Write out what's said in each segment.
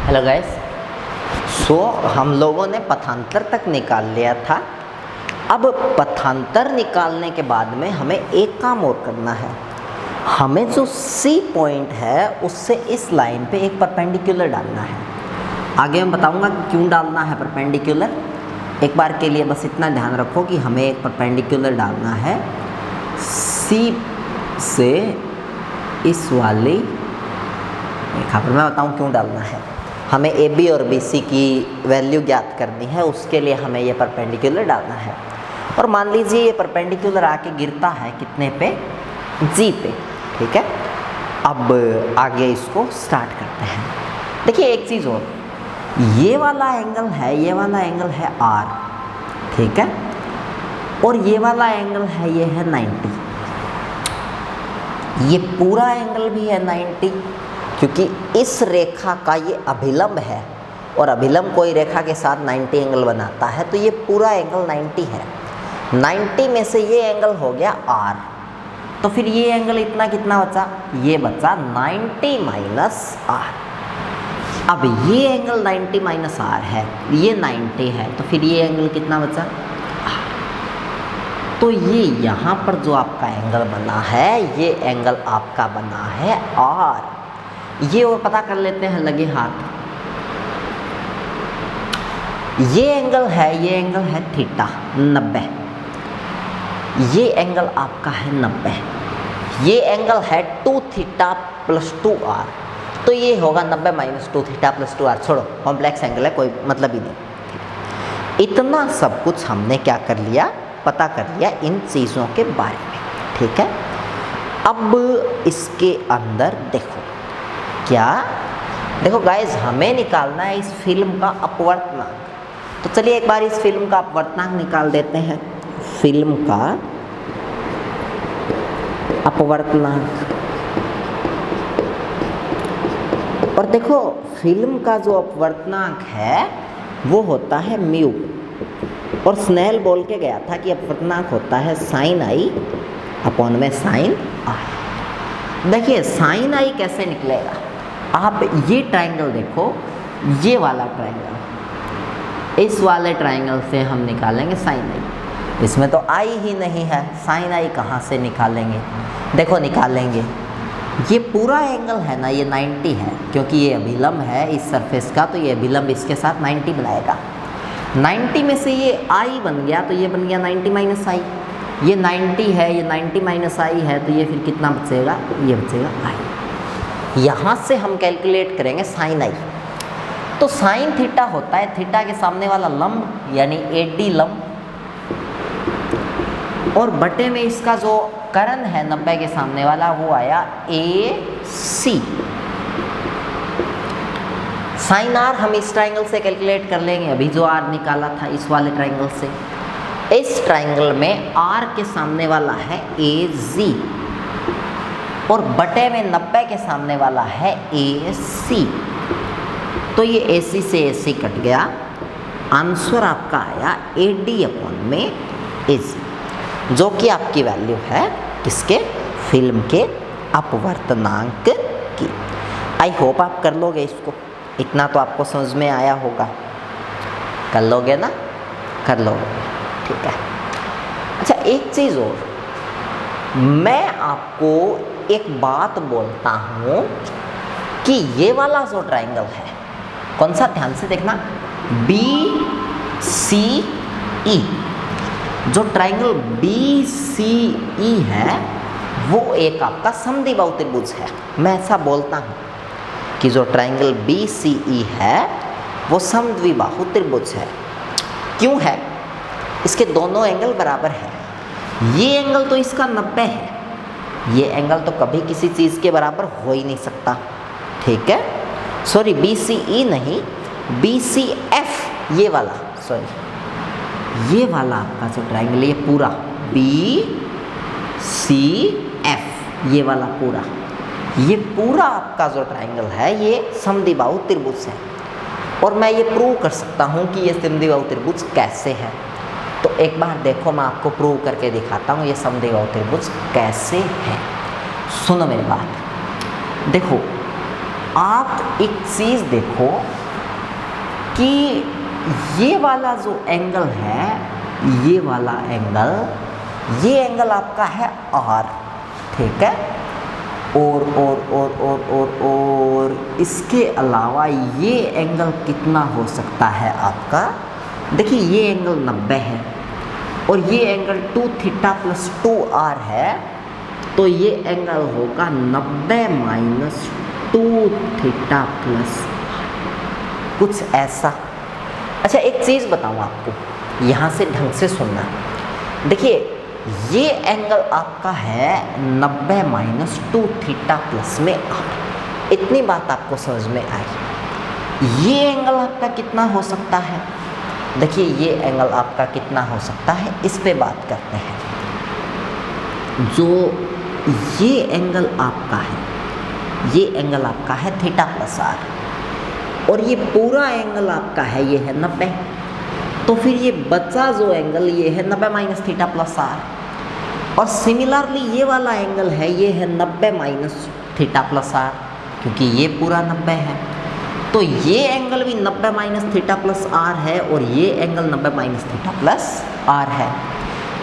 Hello guys. हम लोगों ने पथांतर तक निकाल लिया था। अब पथांतर निकालने के बाद में हमें एक काम और करना है। हमें जो सी पॉइंट है उससे इस लाइन पे एक परपेंडिकुलर डालना है। आगे मैं बताऊंगा कि क्यों डालना है परपेंडिकुलर। एक बार के लिए बस इतना ध्यान रखो कि हमें एक परपेंडिकुलर डालना है सी से इस वाली रेखा पर। मैं बताऊं क्यों डालना है। हमें ए बी और बी सी की वैल्यू ज्ञात करनी है, उसके लिए हमें ये परपेंडिकुलर डालना है। और मान लीजिए ये परपेंडिकुलर आके गिरता है कितने पे, जी पे, ठीक है। अब आगे इसको स्टार्ट करते हैं। देखिए एक चीज़ और, ये वाला एंगल है आर, ठीक है, और ये वाला एंगल है ये है 90। ये पूरा एंगल भी है 90, क्योंकि इस रेखा का ये अभिलंब है और अभिलंब कोई रेखा के साथ 90 एंगल बनाता है, तो ये पूरा एंगल 90 है। 90 में से ये एंगल हो गया R, तो फिर ये एंगल इतना कितना बचा, ये बचा 90 माइनस R। अब ये एंगल 90 माइनस R है, ये 90 है, तो फिर ये एंगल कितना बचा R। तो ये यहाँ पर जो आपका एंगल बना है, ये एंगल आपका बना है R। ये और पता कर लेते हैं लगे हाथ। ये एंगल है थीटा 90, ये एंगल आपका है 90, ये एंगल है 2 थीटा प्लस 2 आर, तो ये होगा 90 माइनस 2 थीटा प्लस 2 आर। छोड़ो, कॉम्प्लेक्स एंगल है, कोई मतलब ही नहीं। इतना सब कुछ हमने क्या कर लिया, पता कर लिया इन चीज़ों के बारे में, ठीक है। अब इसके अंदर देखो क्या, देखो गाइस, हमें निकालना है इस फिल्म का अपवर्तनांक। तो चलिए एक बार इस फिल्म का अपवर्तनांक निकाल देते हैं। फिल्म का अपवर्तनांक, और देखो फिल्म का जो अपवर्तनांक है वो होता है म्यू, और स्नेल बोल के गया था कि अपवर्तनांक होता है साइन आई अपॉन में साइन आई। देखिए साइन आई कैसे निकलेगा, आप ये ट्रायंगल देखो, ये वाला ट्रायंगल, इस वाले ट्रायंगल से हम निकालेंगे साइन आई। इसमें तो आई ही नहीं है, साइन आई कहाँ से निकालेंगे। देखो निकालेंगे, ये पूरा एंगल है ना, ये 90 है, क्योंकि ये अभिलंब है इस सरफेस का, तो ये अभिलंब इसके साथ 90 बनाएगा। 90 में से ये आई बन गया, तो ये बन गया 90 माइनस आई। ये 90 है, ये 90 माइनस आई है, तो ये फिर कितना बचेगा, ये बचेगा आई। यहाँ से हम कैलकुलेट करेंगे साइन आई। तो साइन थीटा होता है थीटा के सामने वाला लंब यानी एडी लंब, और बटे में इसका जो कर्ण है 90 के सामने वाला वो आया ए सी। साइन आर हम इस ट्रायंगल से कैलकुलेट कर लेंगे, अभी जो आर निकाला था इस वाले ट्रायंगल से। इस ट्रायंगल में आर के सामने वाला है ए जी, और बटे में 90 के सामने वाला है ए सी, तो ये ए सी से ए सी कट गया। आंसर आपका आया ए डी अपॉन में ए सी, जो कि आपकी वैल्यू है किसके, फिल्म के अपवर्तनांक की। आई होप आप कर लोगे इसको, इतना तो आपको समझ में आया होगा। कर लोगे ना, कर लोगे, ठीक है। अच्छा एक चीज़ और, मैं आपको एक बात बोलता हूँ कि ये वाला जो ट्रायंगल है, कौन सा, ध्यान से देखना, बी सी ई, जो ट्रायंगल बी सी ई है वो एक आपका समद्विबाहु त्रिभुज है। मैं ऐसा बोलता हूँ कि जो ट्रायंगल बी सी ई है वो समद्विबाहु त्रिभुज है। क्यों है, इसके दोनों एंगल बराबर है। ये एंगल तो इसका 90 है, ये एंगल तो कभी किसी चीज़ के बराबर हो ही नहीं सकता, ठीक है। सॉरी, बी सी ई नहीं, बी सी एफ, ये वाला, सॉरी, ये वाला आपका जो ट्रायंगल, ये पूरा बी सी एफ, ये वाला पूरा, ये पूरा आपका जो ट्रायंगल है ये समद्विबाहु त्रिभुज है। और मैं ये प्रूव कर सकता हूँ कि ये समद्विबाहु त्रिभुज कैसे है। तो एक बार देखो, मैं आपको प्रूव करके दिखाता हूँ ये समद्विबाहु त्रिभुज कैसे है। सुनो मेरी बात, देखो आप एक चीज़ देखो कि ये वाला जो एंगल है, ये वाला एंगल, ये एंगल आपका है R, ठीक है। और इसके अलावा ये एंगल कितना हो सकता है आपका, देखिए ये एंगल 90 है और ये एंगल 2θ + 2r है, तो ये एंगल होगा 90 - 2θ + कुछ ऐसा। अच्छा एक चीज़ बताऊँ आपको, यहाँ से ढंग से सुनना। देखिए ये एंगल आपका है 90 - 2θ + में r, इतनी बात आपको समझ में आई। ये एंगल आपका कितना हो सकता है, देखिए ये एंगल आपका कितना हो सकता है, इस पे बात करते हैं। जो ये एंगल आपका है, ये एंगल आपका है θ + r, और ये पूरा एंगल आपका है, ये है 90, तो फिर ये बचा जो एंगल ये है 90 - θ + r, और सिमिलरली ये वाला एंगल है, ये है 90 - θ + r, क्योंकि ये पूरा 90 है, तो ये एंगल भी 90 - θ + r है और ये एंगल 90 - θ + r है,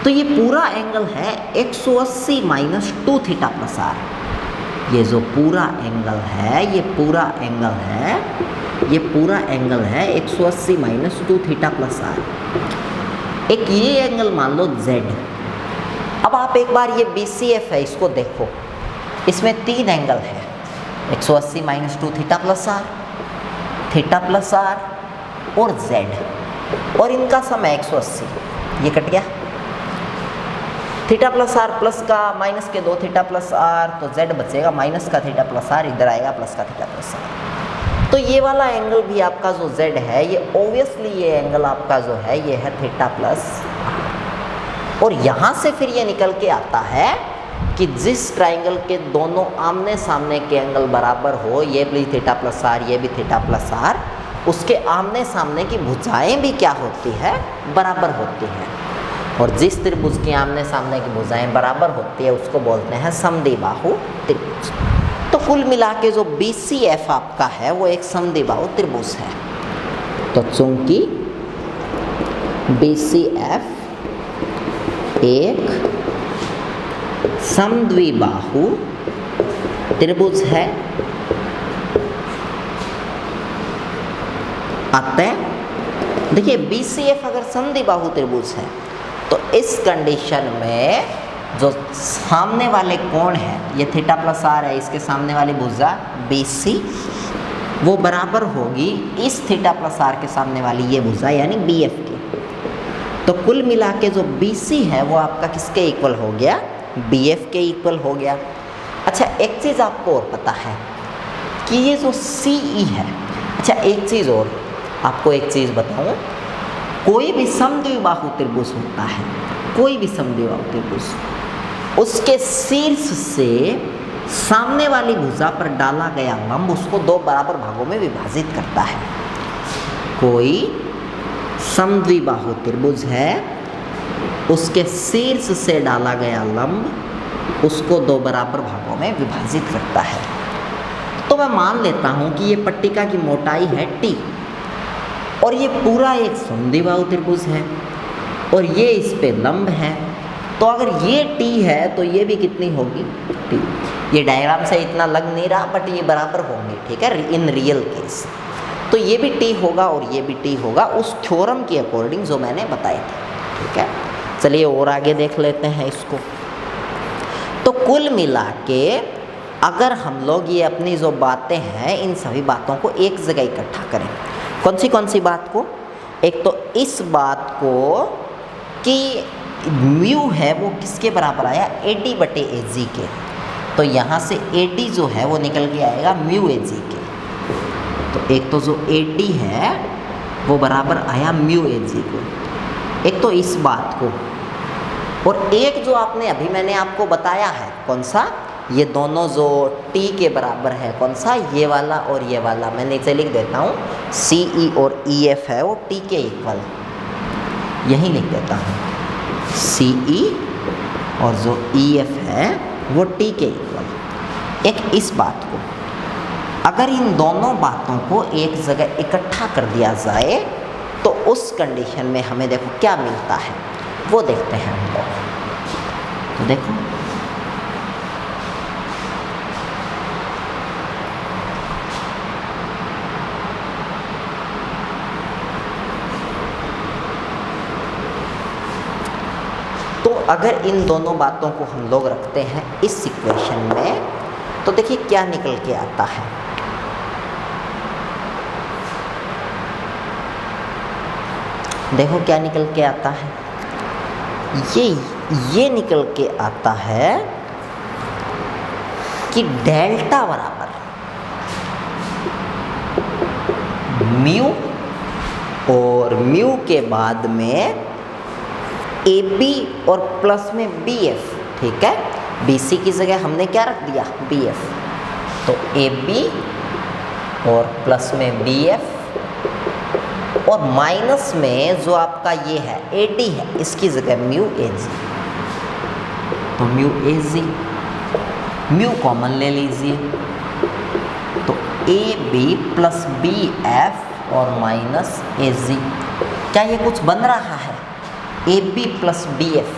तो ये पूरा एंगल है 180 - 2θ + r। ये जो पूरा एंगल है, ये पूरा एंगल है, ये पूरा एंगल है 180 - 2θ + r। एक ये एंगल मान लो Z। अब आप एक बार ये BCF है, इसको देखो, इसमें 3 एंगल है, 180 - 2θ + r, θ + r और Z, और इनका सम है 180, ये कट गया, θ + r प्लस का माइनस के 2θ + r, तो Z बचेगा माइनस का θ + r, इधर आएगा प्लस का θ + r। तो ये वाला एंगल भी आपका जो Z है, ये ओबियसली ये एंगल आपका जो है, ये है θ + r, और यहाँ से फिर ये निकल के आता है कि जिस ट्राइंगल के दोनों आमने सामने के एंगल बराबर हो, ये भी θ + r, ये भी θ + r, उसके आमने सामने की भुजाएं भी क्या होती है, बराबर होती हैं, और जिस त्रिभुज के आमने सामने की भुजाएं बराबर होती है उसको बोलते हैं समद्विबाहु त्रिभुज। तो कुल मिला के जो BCF आपका है वो एक समद्विबाहु त्रिभुज है। तो चूंकि BCF एक समद्विबाहु त्रिभुज है, अतः देखिए BCF अगर समद्विबाहु त्रिभुज है तो इस कंडीशन में जो सामने वाले कोण है, ये θ + r है, इसके सामने वाली भुजा BC वो बराबर होगी इस θ + r के सामने वाली ये भुजा यानी BF की। तो कुल मिला के जो BC है वो आपका किसके इक्वल हो गया, BF के इक्वल हो गया। अच्छा एक चीज़ आपको और पता है कि ये जो CE है, अच्छा एक चीज़ और आपको एक चीज़ बताऊं, कोई भी समद्विबाहु त्रिभुज होता है, कोई भी समद्विबाहु त्रिभुज, उसके शीर्ष से सामने वाली भुजा पर डाला गया लंब उसको 2 बराबर भागों में विभाजित करता है। कोई समद्विबाहु त्रिभुज है, उसके शीर्ष से डाला गया लंब उसको 2 बराबर भागों में विभाजित करता है। तो मैं मान लेता हूँ कि ये पट्टिका की मोटाई है T, और ये पूरा एक समद्विबाहु त्रिभुज है, और ये इस पे लंब है, तो अगर ये T है तो ये भी कितनी होगी, T। ये डायग्राम से इतना लग नहीं रहा बट ये बराबर होंगे, ठीक है, इन रियल केस। तो ये भी T होगा और ये भी T होगा उस थ्योरम के अकॉर्डिंग जो मैंने बताए थे, ठीक है। चलिए और आगे देख लेते हैं इसको। तो कुल मिला के अगर हम लोग ये अपनी जो बातें हैं इन सभी बातों को एक जगह इकट्ठा करें, कौन सी बात को, एक तो इस बात को कि म्यू है वो किसके बराबर आया, AD/AG के, तो यहाँ से AD जो है वो निकल के आएगा म्यू AG के। तो एक तो जो AD है वो बराबर आया म्यू AG को, एक तो इस बात को, और एक जो आपने अभी मैंने आपको बताया है कौन सा, ये दोनों जो T के बराबर है, कौन सा, ये वाला और ये वाला, मैं नीचे लिख देता हूँ, CE और EF है वो T के इक्वल, यही लिख देता हूँ, CE और जो EF है वो T के इक्वल। एक इस बात को, अगर इन दोनों बातों को एक जगह इकट्ठा कर दिया जाए तो उस कंडीशन में हमें देखो क्या मिलता है, वो देखते हैं हम लोग। तो देखो तो अगर इन दोनों बातों को हम लोग रखते हैं इस इक्वेशन में तो देखिए क्या निकल के आता है। देखो क्या निकल के आता है, ये निकल के आता है कि डेल्टा बराबर म्यू और म्यू के बाद में ए बी और प्लस में बी एफ। ठीक है, बी सी की जगह हमने क्या रख दिया, बी एफ। तो ए बी और प्लस में बी एफ और माइनस में जो आपका ये है ए डी है, इसकी जगह म्यू ए जी। तो mu A G, mu common ले लीजिए, तो A B plus B F और माइनस ए जी। क्या ये कुछ बन रहा है, A B plus B F.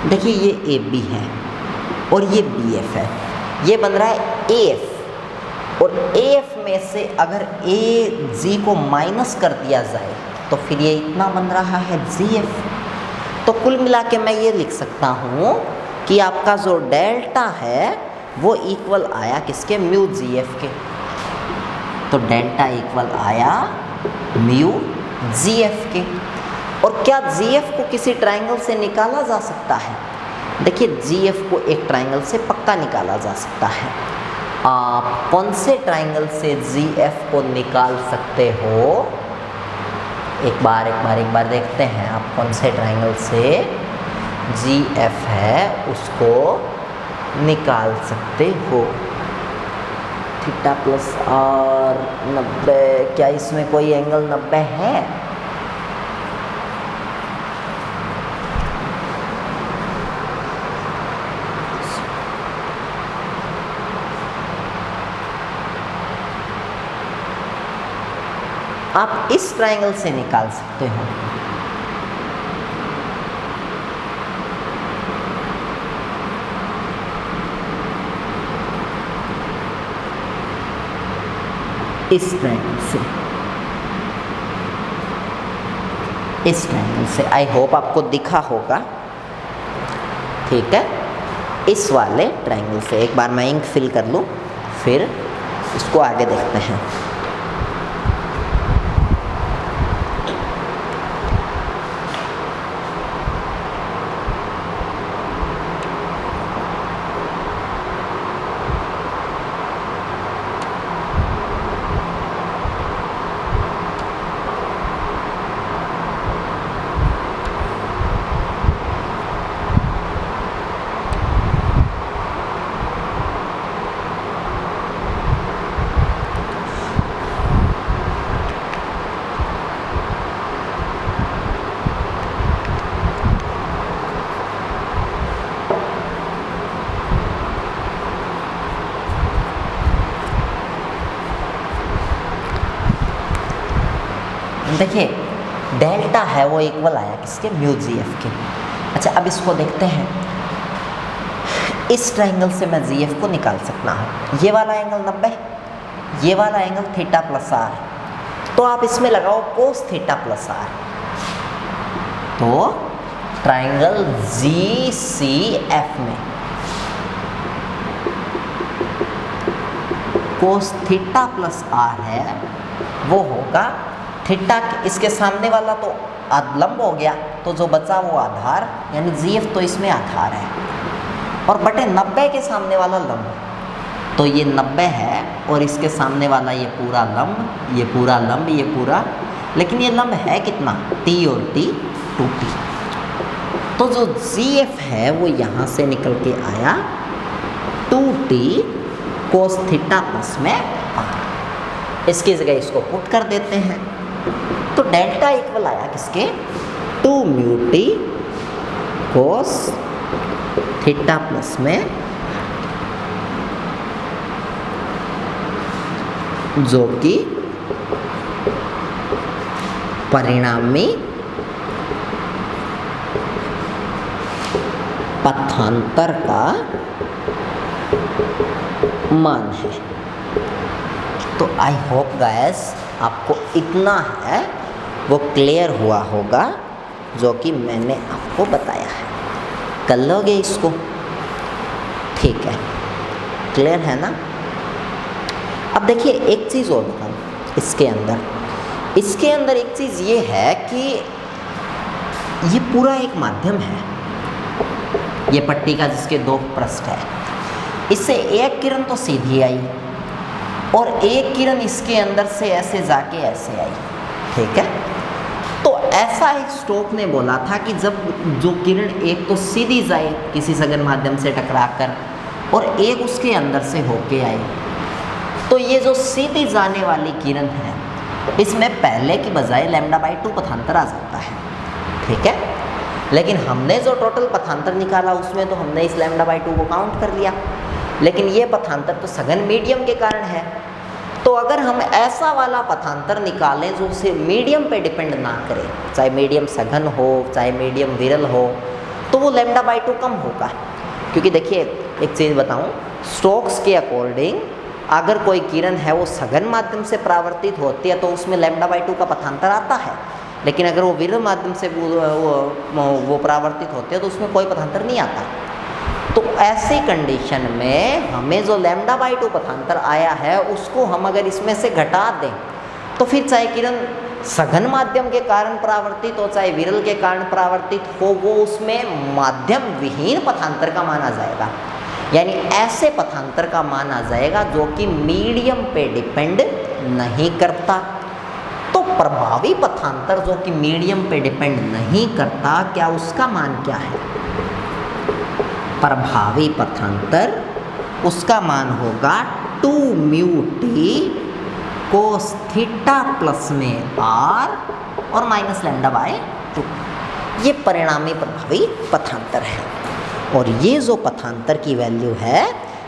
देखिए ये ए बी है और ये बी एफ है, ये बन रहा है ए एफ। और ए एफ में से अगर ए जी को माइनस कर दिया जाए तो फिर ये इतना बन रहा है जी एफ। तो कुल मिला के मैं ये लिख सकता हूँ कि आपका जो डेल्टा है वो इक्वल आया किसके, म्यू जी एफ के। तो डेल्टा इक्वल आया म्यू जी एफ के। और क्या जी एफ को किसी ट्राइंगल से निकाला जा सकता है? देखिए जी एफ को एक ट्राइंगल से पक्का निकाला जा सकता है। आप कौन से ट्राइंगल से जी एफ को निकाल सकते हो? एक बार देखते हैं आप कौन से ट्राइंगल से जी एफ है उसको निकाल सकते हो। थीटा प्लस आर 90, क्या इसमें कोई एंगल 90 है? आप इस ट्राइंगल से निकाल सकते हो। इस ट्राइंगल से आई होप आपको दिखा होगा। ठीक है, इस वाले ट्राइंगल से एक बार मैं इंक फिल कर लूँ, फिर इसको आगे देखते हैं। देखिए डेल्टा है वो इक्वल आया किसके, म्यू जी एफ के। अच्छा अब इसको देखते हैं, इस ट्राइंगल से मैं जी एफ को निकाल सकता हूँ। ये वाला एंगल 90, ये वाला एंगल थीटा प्लस आर। तो आप इसमें लगाओ कोस थीटा प्लस आर। तो ट्राइंगल जी सी एफ में कोस थीटा प्लस आर है, वो होगा थीटा। इसके सामने वाला तो लंब हो गया, तो जो बचा वो आधार, यानी जी एफ तो इसमें आधार है, और बटे 90 के सामने वाला लंब, तो ये 90 है, और इसके सामने वाला ये पूरा लंब, ये पूरा लंब, ये पूरा, लेकिन ये लंब है कितना, टी और टी 2t। तो जो जी एफ है वो यहाँ से निकल के आया 2t कोस थीटा प्लस में आर। इसकी जगह इसको पुट कर देते हैं, तो डेल्टा इक्वल आया किसके, 2 mu T cos theta plus में जो कि परिणामी पथांतर का मान है। तो आई होप गाइस आपको इतना है वो क्लियर हुआ होगा जो कि मैंने आपको बताया है। कर लोगे इसको? ठीक है, क्लियर है ना? अब देखिए एक चीज़ और बताऊँ इसके अंदर एक चीज़ ये है कि ये पूरा एक माध्यम है, ये पट्टी का जिसके दो पृष्ठ है, इससे एक किरण तो सीधी आई और एक किरण इसके अंदर से ऐसे जाके ऐसे आई, ठीक है। तो ऐसा ही स्टोक ने बोला था कि जब जो किरण एक तो सीधी जाए किसी सघन माध्यम से टकराकर और एक उसके अंदर से होके आए, तो ये जो सीधी जाने वाली किरण है इसमें पहले की बजाय λ/2 पथांतर आ जाता है, ठीक है। लेकिन हमने जो टोटल पथांतर निकाला उसमें तो हमने इस λ/2 को काउंट कर लिया, लेकिन ये पथांतर तो सघन मीडियम के कारण है। तो अगर हम ऐसा वाला पथांतर निकालें जो उसे मीडियम पे डिपेंड ना करे, चाहे मीडियम सघन हो चाहे मीडियम विरल हो, तो वो λ/2 कम होगा। क्योंकि देखिए एक चीज़ बताऊं, स्टोक्स के अकॉर्डिंग अगर कोई किरण है वो सघन माध्यम से परावर्तित होती है तो उसमें λ/2 का पथांतर आता है, लेकिन अगर वो विरल माध्यम से वो परावर्तित होते हैं तो उसमें कोई पथांतर नहीं आता। तो ऐसी कंडीशन में हमें जो λ/2 पथांतर आया है उसको हम अगर इसमें से घटा दें तो फिर चाहे किरण सघन माध्यम के कारण परावर्तित हो चाहे विरल के कारण परावर्तित हो, वो उसमें माध्यम विहीन पथांतर का मान आ जाएगा, यानी ऐसे पथांतर का मान आ जाएगा जो कि मीडियम पे डिपेंड नहीं करता। तो प्रभावी पथांतर जो कि मीडियम पे डिपेंड नहीं करता, क्या उसका मान क्या है? प्रभावी पथांतर उसका मान होगा 2μt cos थीटा प्लस में r और माइनस λ/2। ये परिणामी प्रभावी पथांतर है। और ये जो पथांतर की वैल्यू है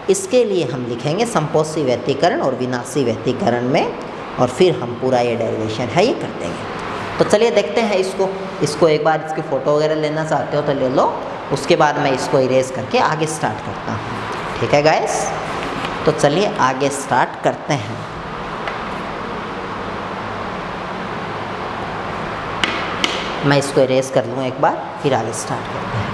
इसके लिए हम लिखेंगे संपोषी व्यतिकरण और विनाशी व्यतिकरण में, और फिर हम पूरा ये डेरिवेशन है ये कर देंगे। तो चलिए देखते हैं इसको एक बार इसकी फ़ोटो वगैरह लेना चाहते हो तो ले लो, उसके बाद मैं इसको इरेज करके आगे स्टार्ट करता हूँ, ठीक है गाइस। तो चलिए आगे स्टार्ट करते हैं। मैं इसको इरेज कर लूँ एक बार, फिर आगे स्टार्ट करते हैं।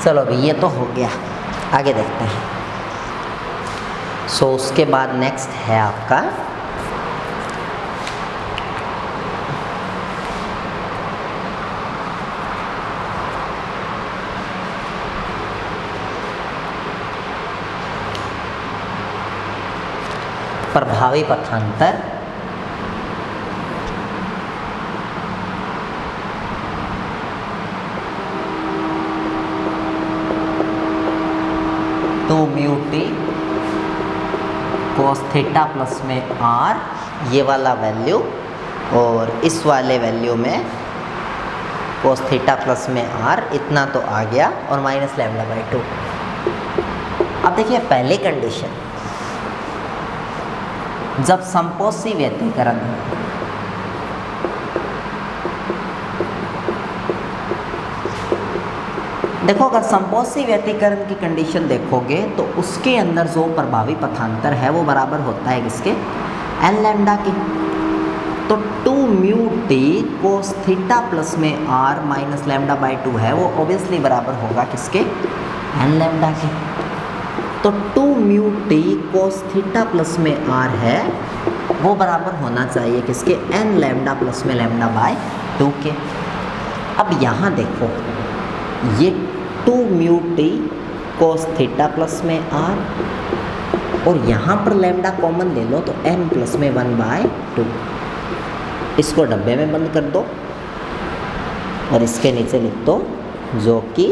चलो अभी ये तो हो गया, आगे देखते हैं। उसके बाद नेक्स्ट है आपका प्रभावी पथांतर तो μt cos थीटा प्लस में r, ये वाला वैल्यू, और इस वाले वैल्यू में cos थीटा प्लस में r इतना तो आ गया, और माइनस λ/2। अब देखिए पहली कंडीशन, जब संपोषी व्यतिकरण देखो अगर संपोषी व्यतिकरण की कंडीशन देखोगे तो उसके अंदर जो प्रभावी पथांतर है वो बराबर होता है किसके, एन लैम्डा की। तो 2 mu T cos theta plus में आर माइनस लैम्डा बाई 2 है, वो ऑब्वियसली बराबर होगा किसके, एन लैम्डा के। तो 2 mu T cos theta plus में आर है, वो बराबर होना चाहिए किसके, एन लैम्डा प्लस में लैम्डा बाय 2 के। अब यहाँ देखो ये 2 mu T cos theta plus में आर, और यहाँ पर लैम्डा कॉमन ले लो तो एन प्लस में 1 बाय 2। इसको डब्बे में बंद कर दो और इसके नीचे लिख दो जो कि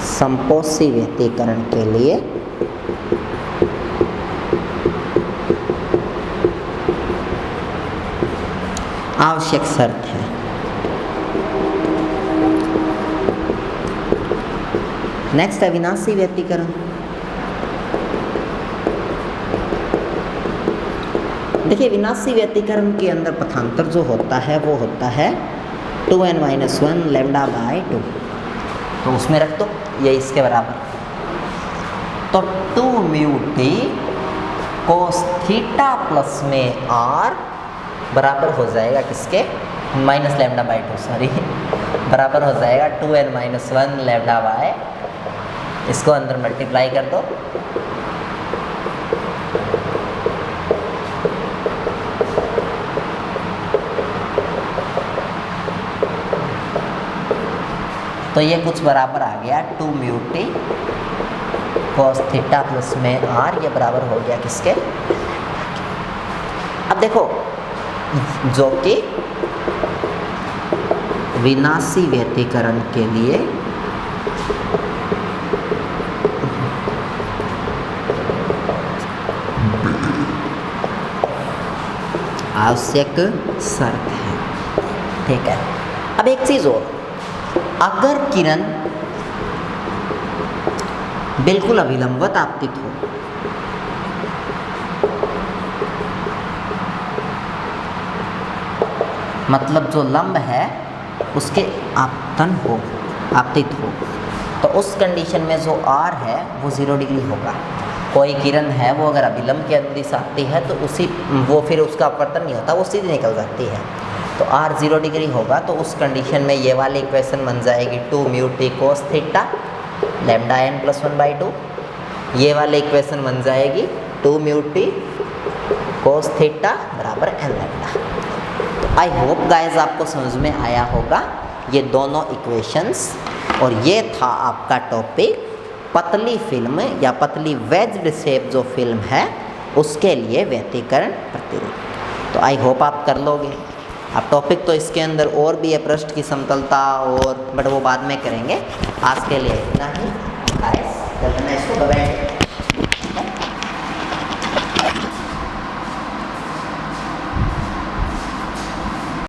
संपोषी व्यतिकरण के लिए आवश्यक शर्त है। नेक्स्ट अविनाशी व्यतिकरण। देखिए विनाशी व्यतिकरण के अंदर पथांतर जो होता है वो होता है 2n-1 लैम्डा बाय 2, तो उसमें रख दो ये इसके बराबर। तो 2 mu T cos theta plus में आर बराबर हो जाएगा किसके, माइनस लैम्डा बाय 2, सॉरी बराबर हो जाएगा 2n-1 लैम्डा बाय, इसको अंदर मल्टीप्लाई कर दो। तो ये कुछ बराबर आ गया 2 mu T cos theta plus में आर, ये बराबर हो गया किसके। अब देखो जो कि विनाशी व्यतिकरण के लिए आवश्यक शर्त है, ठीक है। अब एक चीज़ और, अगर किरण बिल्कुल अभिलंबवत आपतित हो, मतलब जो लंब है उसके आपतन हो, आपतित हो, तो उस कंडीशन में जो आर है वो 0 डिग्री होगा। कोई किरण है वो अगर अभिलंब के अनुदिश आती है तो वो फिर उसका अपवर्तन नहीं होता, वो सीधी निकल जाती है, तो आर 0 डिग्री होगा। तो उस कंडीशन में ये वाली इक्वेशन बन जाएगी 2 mu T cos theta lambda N plus 1 by 2, ये वाली इक्वेशन बन जाएगी 2 म्यू टी कोस थीटा बराबर N lambda. I hope guys आपको समझ में आया होगा ये दोनों इक्वेशंस, और ये था आपका टॉपिक पतली फिल्म या पतली वेज्ड शेप जो फिल्म है उसके लिए व्यतिकरण प्रतिरूप। तो आई होप आप कर लोगे। अब टॉपिक तो इसके अंदर और भी है, पृष्ठ की समतलता और, बट वो बाद में करेंगे। आज के लिए इतना ही गाइस, चलते हैं इसको